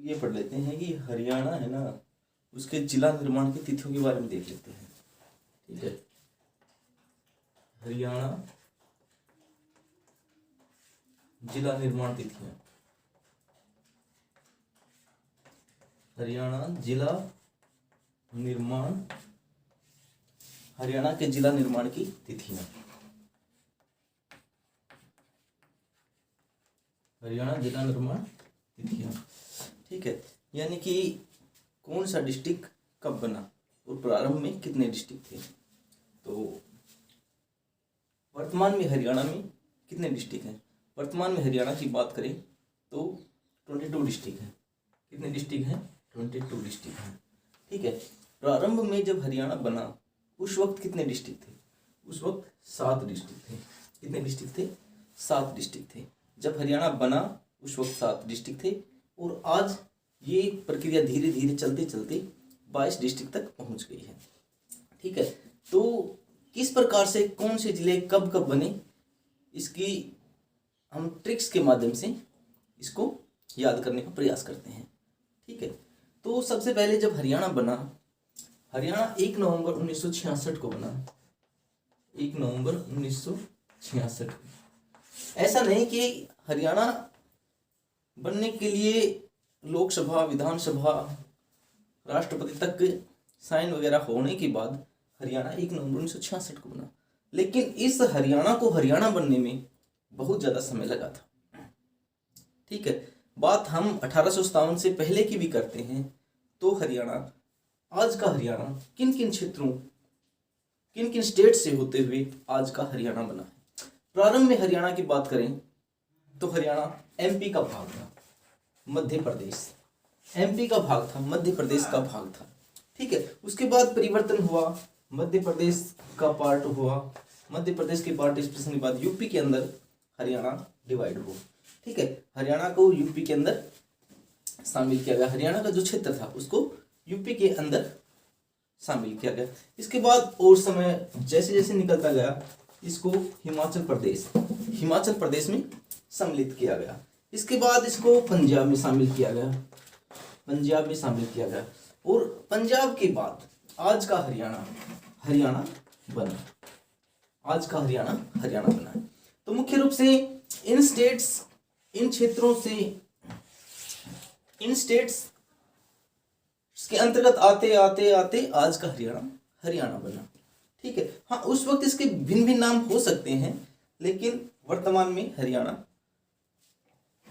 ये पढ़ लेते हैं कि हरियाणा है ना, उसके जिला निर्माण की तिथियों के बारे में देख लेते हैं। ठीक है, हरियाणा जिला निर्माण तिथियां, हरियाणा जिला निर्माण, हरियाणा के जिला निर्माण की तिथियां, हरियाणा जिला निर्माण तिथियां। ठीक है, यानी कि कौन सा डिस्ट्रिक्ट कब बना और प्रारंभ में कितने डिस्ट्रिक्ट थे। तो वर्तमान में हरियाणा में कितने डिस्ट्रिक्ट हैं। वर्तमान में हरियाणा की बात करें तो 22 डिस्ट्रिक्ट हैं। कितने डिस्ट्रिक्ट हैं? 22 डिस्ट्रिक्ट हैं। ठीक है, प्रारंभ में जब हरियाणा बना उस वक्त कितने डिस्ट्रिक्ट थे? उस वक्त 7 डिस्ट्रिक्ट थे। कितने डिस्ट्रिक्ट थे? 7 डिस्ट्रिक्ट थे। जब हरियाणा बना उस वक्त 7 डिस्ट्रिक्ट थे और आज ये प्रक्रिया धीरे धीरे चलते चलते 22 डिस्ट्रिक्ट तक पहुंच गई है। ठीक है, तो किस प्रकार से कौन से जिले कब कब बने, इसकी हम ट्रिक्स के माध्यम से इसको याद करने का प्रयास करते हैं। ठीक है, तो सबसे पहले जब हरियाणा बना, हरियाणा 1 नवंबर 1966 को बना। 1 नवंबर 1966 को। ऐसा नहीं कि हरियाणा बनने के लिए लोकसभा, विधानसभा, राष्ट्रपति तक साइन वगैरह होने के बाद हरियाणा 1 नवंबर 1966 को बना, लेकिन इस हरियाणा को हरियाणा बनने में बहुत ज़्यादा समय लगा था। ठीक है, बात हम 1857 से पहले की भी करते हैं तो हरियाणा, आज का हरियाणा किन किन क्षेत्रों, किन किन स्टेट से होते हुए आज का हरियाणा बना है। प्रारंभ में हरियाणा की बात करें तो हरियाणा एमपी का भाग था, मध्य प्रदेश एमपी का भाग था, मध्य प्रदेश का भाग था। ठीक है, उसके बाद परिवर्तन हुआ, मध्य प्रदेश का पार्ट हुआ, मध्य प्रदेश के पार्टिसिपेशन के बाद यूपी के अंदर हरियाणा डिवाइड हुआ। ठीक है, हरियाणा को यूपी के अंदर शामिल किया गया, हरियाणा का जो क्षेत्र था उसको यूपी के अंदर शामिल किया गया। इसके बाद और समय जैसे जैसे निकलता गया इसको हिमाचल प्रदेश में सम्मिलित किया गया। इसके बाद इसको पंजाब में शामिल किया गया, पंजाब में शामिल किया गया और पंजाब के बाद आज का हरियाणा बना, आज का हरियाणा बना। तो मुख्य रूप से इन स्टेट्स, इन क्षेत्रों से, इन स्टेट्स के अंतर्गत आते आते आते आज का हरियाणा बना। ठीक है, हाँ उस वक्त इसके भिन्न भिन्न नाम हो सकते हैं, लेकिन वर्तमान में हरियाणा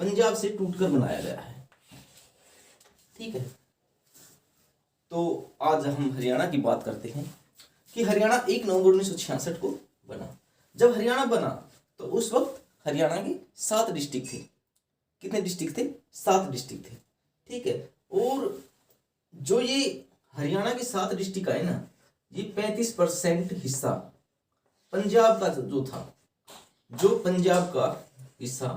पंजाब से टूटकर बनाया गया है। ठीक है, तो आज हम हरियाणा की बात करते हैं कि हरियाणा 1 नवंबर 1966 को बना। जब हरियाणा बना तो उस वक्त हरियाणा के 7 डिस्ट्रिक्ट थे। कितने डिस्ट्रिक्ट थे? 7 डिस्ट्रिक्ट थे। ठीक है, और जो ये हरियाणा के 7 डिस्ट्रिक्ट आए ना, ये 35% हिस्सा पंजाब का जो था, जो पंजाब का हिस्सा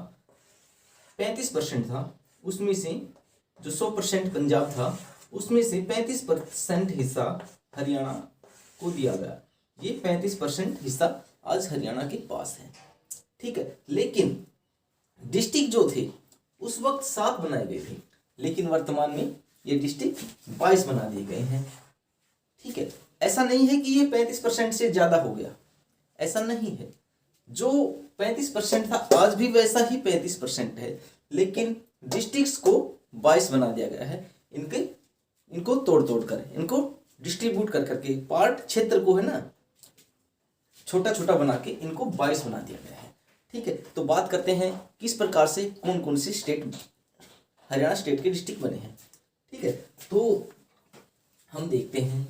35% था, उसमें से जो 100% पंजाब था उसमें से 35% हिस्सा हरियाणा को दिया गया। ये 35% हिस्सा आज हरियाणा के पास है। ठीक है, लेकिन डिस्ट्रिक्ट जो थे उस वक्त 7 बनाए गए थे, लेकिन वर्तमान में ये डिस्ट्रिक्ट 22 बना दिए गए हैं। ठीक है, ऐसा नहीं है कि ये 35% से ज्यादा हो गया, ऐसा नहीं है। जो 35% था आज भी वैसा ही 35% है, लेकिन डिस्ट्रिक्ट्स को 22 बना दिया गया है। इनको तोड़ कर, इनको डिस्ट्रीब्यूट कर करके, पार्ट क्षेत्र को है ना छोटा छोटा बना के इनको 22 बना दिया गया है। ठीक है, तो बात करते हैं किस प्रकार से कौन कौन से स्टेट, हरियाणा स्टेट के डिस्ट्रिक्ट बने हैं। ठीक है, तो हम देखते हैं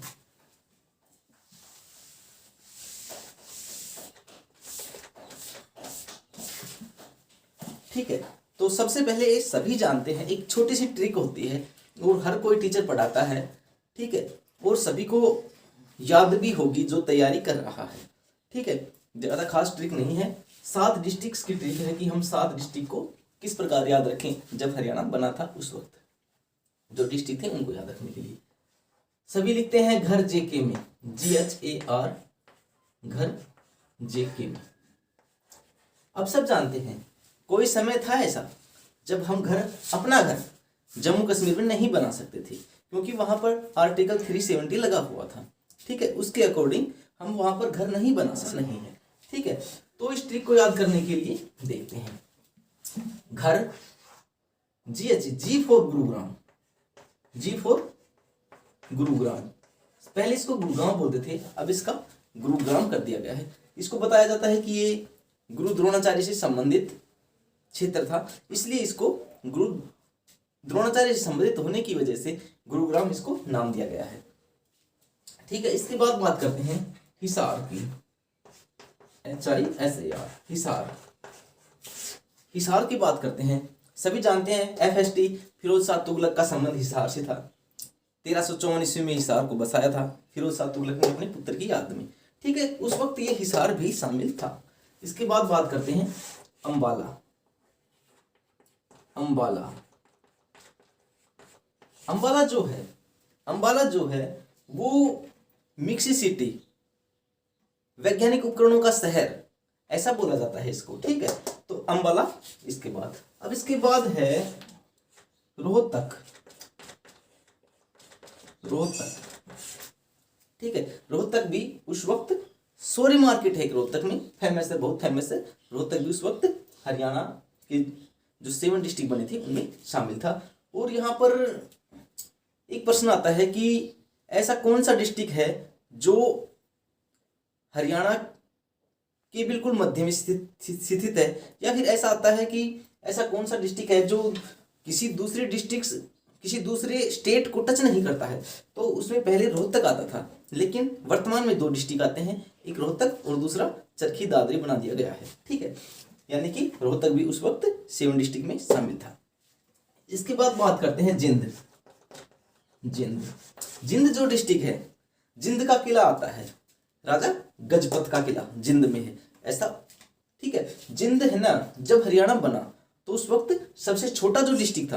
ठीक है, तो सबसे पहले ये सभी जानते हैं, एक छोटी सी ट्रिक होती है और हर कोई टीचर पढ़ाता है। ठीक है, और सभी को याद भी होगी जो तैयारी कर रहा है। ठीक है, ज़्यादा खास ट्रिक नहीं है, 7 डिस्ट्रिक्ट्स की ट्रिक है कि हम 7 डिस्ट्रिक्ट को किस प्रकार याद रखें। जब हरियाणा बना था उस वक्त जो डिस्ट्रिक्ट थे उनको याद रखने के लिए सभी लिखते हैं घर जेके में, GHAR, घर जेके में। अब सब जानते हैं कोई समय था ऐसा जब हम घर, अपना घर जम्मू कश्मीर में नहीं बना सकते थे, क्योंकि वहां पर आर्टिकल 370 लगा हुआ था। ठीक है, उसके अकॉर्डिंग हम वहां पर घर नहीं बना सकते नहीं है। ठीक है, तो इस ट्रिक को याद करने के लिए देखते हैं। घर, G for Gurugram, G for Gurugram, पहले इसको गुरुग्राम बोलते थे, अब इसका गुरुग्राम कर दिया गया है। इसको बताया जाता है कि ये गुरु द्रोणाचार्य से संबंधित क्षेत्र था, इसलिए इसको गुरु द्रोणाचार्य से संबंधित होने की वजह से गुरुग्राम इसको नाम दिया गया है। ठीक है, इसके बाद बात करते हैं हिसार की, HISAR, हिसार। हिसार की बात करते हैं। सभी जानते हैं FST फिरोज शाह तुगलक का संबंध हिसार से था। 1354 ईस्वी में हिसार को बसाया था फिरोज शाह तुगलक ने अपने पुत्र की याद में। ठीक है, उस वक्त ये हिसार भी शामिल था। इसके बाद बात करते हैं अंबाला। अंबाला, अंबाला जो है वो मिक्सी सिटी, वैज्ञानिक उपकरणों का शहर, ऐसा बोला जाता है इसको। ठीक है, तो अंबाला इसके बाद। अब इसके बाद है रोहतक। ठीक है, रोहतक भी उस वक्त सोरी मार्केट है एक रोहतक में, फेमस है, बहुत फेमस है। रोहतक भी उस वक्त हरियाणा के जो 7 डिस्ट्रिक्ट बने थे उनमें शामिल था। और यहाँ पर एक प्रश्न आता है कि ऐसा कौन सा डिस्ट्रिक्ट है जो हरियाणा के बिल्कुल मध्य में स्थित है, या फिर ऐसा आता है कि ऐसा कौन सा डिस्ट्रिक्ट है जो किसी दूसरे स्टेट को टच नहीं करता है। तो उसमें पहले रोहतक आता था, लेकिन वर्तमान में 2 डिस्ट्रिक्ट आते हैं, एक रोहतक और दूसरा चरखी दादरी बना दिया गया है। ठीक है, यानी कि रोहतक भी उस वक्त 7 डिस्ट्रिक्ट में शामिल था। इसके बाद बात करते हैं जिंद। जिंद जो डिस्ट्रिक्ट है, जिंद का किला आता है, राजा गजपत का किला जिंद में है, ऐसा। ठीक है, जिंद है ना, जब हरियाणा बना तो उस वक्त सबसे छोटा जो डिस्ट्रिक्ट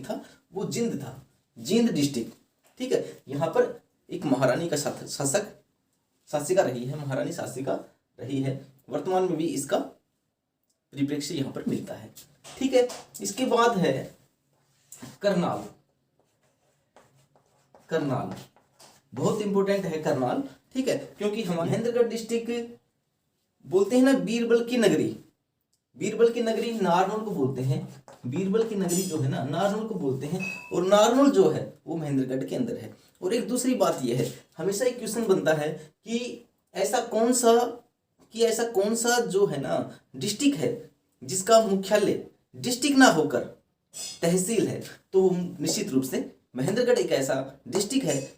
था, वो जिंद था, जिंद डिस्ट्रिक्ट। ठीक है, यहाँ पर एक महारानी का शासिका रही है, महारानी शासिका रही है। वर्तमान में भी इसका परिप्रेक्ष्य यहाँ पर मिलता है। ठीक है, इसके बाद है करनाल। बहुत इंपॉर्टेंट है करनाल। ठीक है, क्योंकि हम महेंद्रगढ़ डिस्ट्रिक्ट बोलते हैं ना बीरबल की नगरी, नारनौल को बोलते हैं। बीरबल की नगरी जो है ना, नारनौल को बोलते हैं, और नारनौल जो है वो महेंद्रगढ़ के अंदर है। और एक दूसरी बात यह है, हमेशा एक क्वेश्चन बनता है कि ऐसा कौन सा जो है ना डिस्ट्रिक्ट है जिसका मुख्यालय डिस्ट्रिक्ट ना होकर तहसील है। तो निश्चित रूप से महेंद्रगढ़ एक ऐसा डिस्ट्रिक्ट है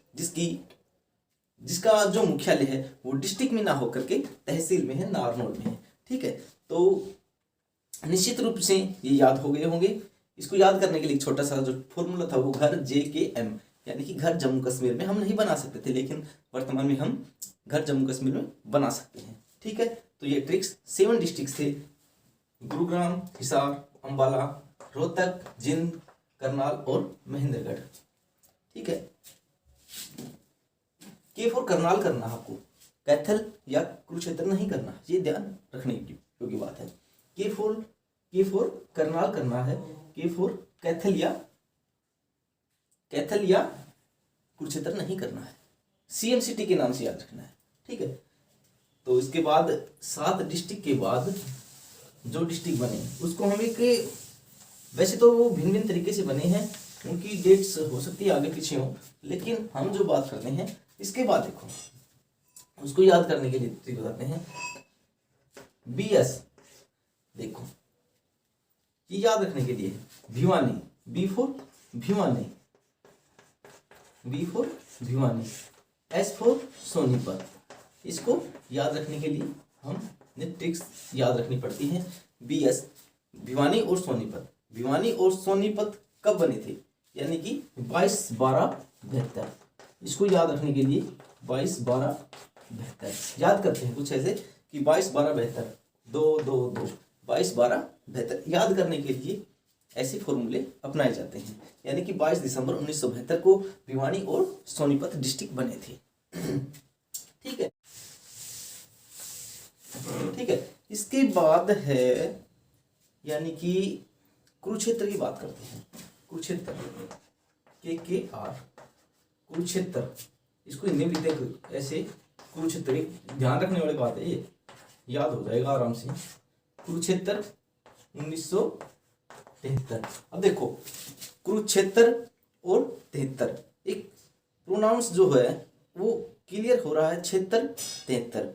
जिसका जो मुख्यालय है वो डिस्ट्रिक्ट में ना होकर के तहसील में है, नारनौल में है। ठीक है, तो निश्चित रूप से ये याद हो गए होंगे। इसको याद करने के लिए छोटा सा जो फॉर्मूला था वो घर JKM, यानी कि घर जम्मू कश्मीर में हम नहीं बना सकते थे, लेकिन वर्तमान में हम घर जम्मू कश्मीर में बना सकते हैं। ठीक है, तो ये ट्रिक्स 7 डिस्ट्रिक्ट थे, गुरुग्राम, हिसार, अंबाला, रोहतक, जिंद, करनाल और महेंद्रगढ़। ठीक है, के फॉर करनाल करना, आपको कैथल या कुरुक्षेत्र नहीं करना, ये ध्यान रखने की बात है। के फॉर करनाल करना है, के फॉर कैथल या कुरुक्षेत्र नहीं करना है। CM सिटी के नाम से याद रखना है। ठीक है, तो इसके बाद 7 डिस्ट्रिक्ट के बाद जो डिस्ट्रिक्ट बने उसको हम एक, वैसे तो वो भिन्न भिन्न तरीके से बने हैं, उनकी डेट्स हो सकती है आगे पीछे हो, लेकिन हम जो बात करते हैं इसके बाद देखो, उसको याद करने के लिए बताते हैं। BS देखो, ये याद रखने के लिए Bhiwani, B for Bhiwani, S for Sonipat. इसको याद रखने के लिए हम ट्रिक्स याद रखनी पड़ती हैं। BS भिवानी और सोनीपत कब बने थे, यानी कि 22/12/72। इसको याद रखने के लिए 22/12/72 याद करते हैं कुछ ऐसे कि 22/12/72, 2-2-2, 22/12/72 याद करने के लिए ऐसे फॉर्मूले अपनाए जाते हैं। यानी कि 22 दिसंबर 1972 को भिवानी और सोनीपत डिस्ट्रिक्ट बने थे। ठीक है, इसके बाद है यानी कि कुरुक्षेत्र की बात करते हैं। कुरुक्षेत्र, KKR कुरुक्षेत्र, इसको हिंदी में लिखते हैं ऐसे कुरुक्षेत्र। ध्यान रखने वाली बात है, ये याद हो जाएगा आराम से। कुरुक्षेत्र 1973। अब देखो कुरुक्षेत्र और 73 एक प्रोनाउंस जो है वो क्लियर हो रहा है, क्षेत्र 73।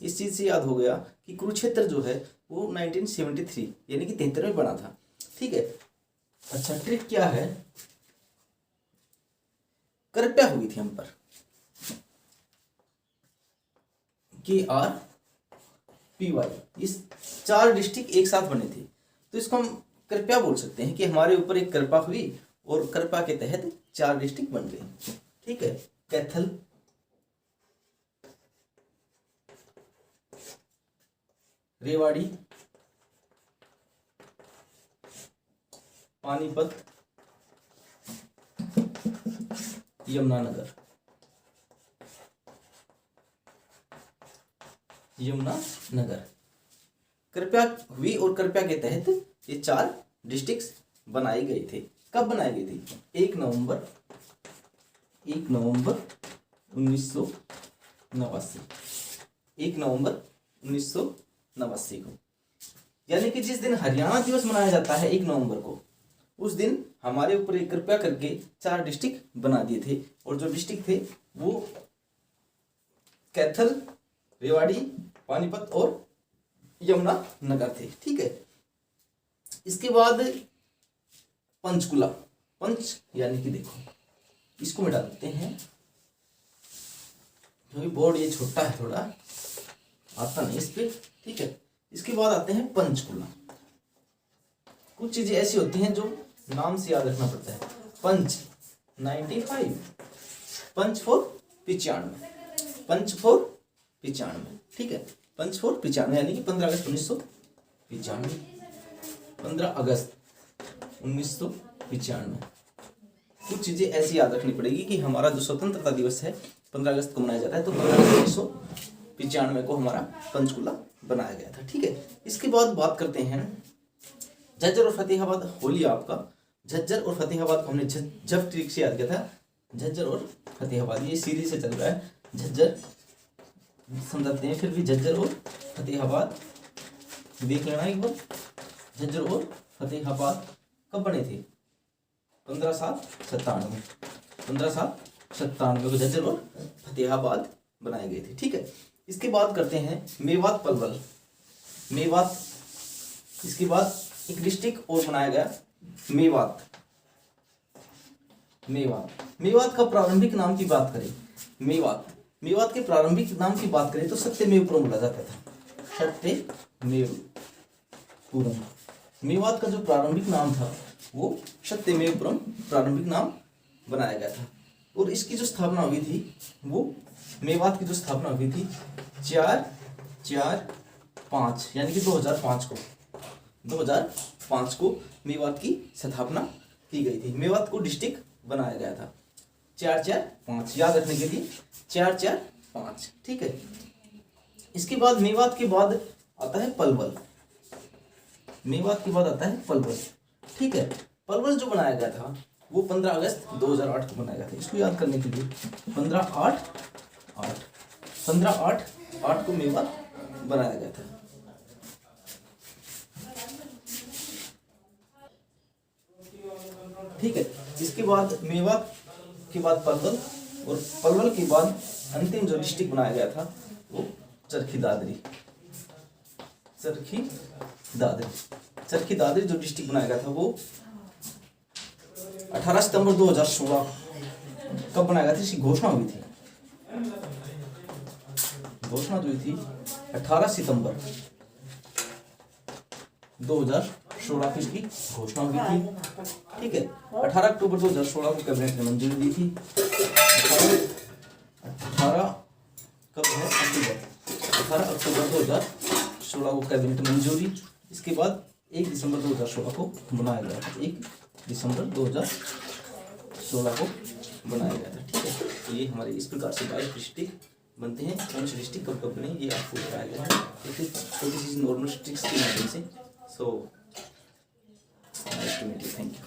इस चीज से याद हो गया कि कुरुक्षेत्र जो है वो 1973 यानी कि 73 में बना था। ठीक है, अच्छा ट्रिक क्या है, कृपया हुई थी हम पर, KRPY, इस 4 डिस्ट्रिक्ट एक साथ बने थे, तो इसको हम कृपया बोल सकते हैं कि हमारे ऊपर एक कृपा हुई और कृपा के तहत 4 डिस्ट्रिक्ट बन गए। ठीक है, कैथल, रेवाड़ी, पानीपत, यमुनानगर, कृपया हुई और कृपया के तहत ये 4 डिस्ट्रिक्ट्स बनाए गए थे। कब बनाए गए थे? 1 नवंबर 1989, 1 नवंबर 1989 को, यानी कि जिस दिन हरियाणा दिवस मनाया जाता है 1 नवंबर को, उस दिन हमारे ऊपर एक कृपया करके 4 डिस्ट्रिक्ट बना दिए थे। और जो डिस्ट्रिक्ट थे वो कैथल, रेवाड़ी, पानीपत और यमुनानगर थे। ठीक है, इसके बाद पंचकुला, पंच यानी कि देखो इसको मिटा देते हैं क्योंकि बोर्ड ये छोटा है, थोड़ा आता नहीं इस पे। ठीक है, इसके बाद आते हैं पंचकुला। कुछ चीजें ऐसी होती हैं जो नाम से याद रखना पड़ता है। पंच 95, पंच फॉर 95, पंच फॉर 95। ठीक है, पंच फॉर 95 यानी कि 15 अगस्त 1995, 15 अगस्त 1995। कुछ चीजें ऐसी याद रखनी पड़ेगी कि हमारा जो स्वतंत्रता दिवस है 15 अगस्त को मनाया जाता है, तो 15 अगस्त 1995 को हमारा पंचकुला बनाया गया था। ठीक है, इसके बाद बात करते हैं झज्जर और फतेहाबाद। होली आपका झज्जर और फतेहाबाद को हमने जब ट्रिक से याद किया था, झज्जर और फतेहाबाद, ये सीरीज से चल रहा है। झज्जर समझाते हैं, फिर भी झज्जर और फतेहाबाद देख लेना एक बार। झज्जर और फतेहाबाद कब बने थे? 15/7/97, 15/7/97 को झज्जर और फतेहाबाद बनाए गए थे। ठीक है, इसके बाद करते हैं मेवात पलवल। मेवात, इसके बाद एक डिस्ट्रिक्ट और बनाया गया मेवात। मेवात का प्रारंभिक नाम की बात करें, मेवात के प्रारंभिक नाम की बात करें तो सत्यमेवपुरम बोला जाता था, सत्यमेवपुरम। मेवात का जो प्रारंभिक नाम था वो सत्यमेवपुरम प्रारंभिक नाम बनाया गया था। और इसकी जो स्थापना हुई थी वो, मेवात की जो स्थापना हुई थी 4/4/5 यानी कि 2005 को मेवात की स्थापना की गई थी। मेवात को डिस्ट्रिक्ट बनाया गया था 4/4/5, याद रखने के लिए 4/4/5। ठीक है, इसके बाद मेवात के बाद आता है पलवल। मेवात के बाद आता है पलवल। ठीक है, पलवल जो बनाया गया था वो 15 अगस्त 2008 को बनाया गया था। इसको याद करने के लिए 15/8/8 को मेवात बनाया गया था। ठीक है, इसके बाद मेवात के बाद पलवल, और पलवल के बाद अंतिम जो डिस्ट्रिक्ट बनाया गया था वो चरखी दादरी जो डिस्ट्रिक्ट बनाया गया था वो 18 सितंबर 2016 कब बनाया गया था? इसकी घोषणा हुई थी, घोषणा जो हुई थी 18 सितंबर 2016 की इसकी घोषणा हुई थी। ठीक है, 18 अक्टूबर 2016 को कैबिनेट ने मंजूरी दी थी। 18 अक्टूबर 2016 को कैबिनेट मंजूरी। इसके बाद 1 दिसंबर 2016 को बनाया गया था, 1 दिसंबर 2016 को बनाया गया था। ठीक है, तो ये हमारे इस प्रकार से 22 डिस्ट्रिक्ट बनते हैं। कौन से डिस्ट्रिक्ट कब कब बने ये आपको बताया गया है, छोटी सी नॉर्मल ट्रिक्स के माध्यम से। So nice to meet you, thank you.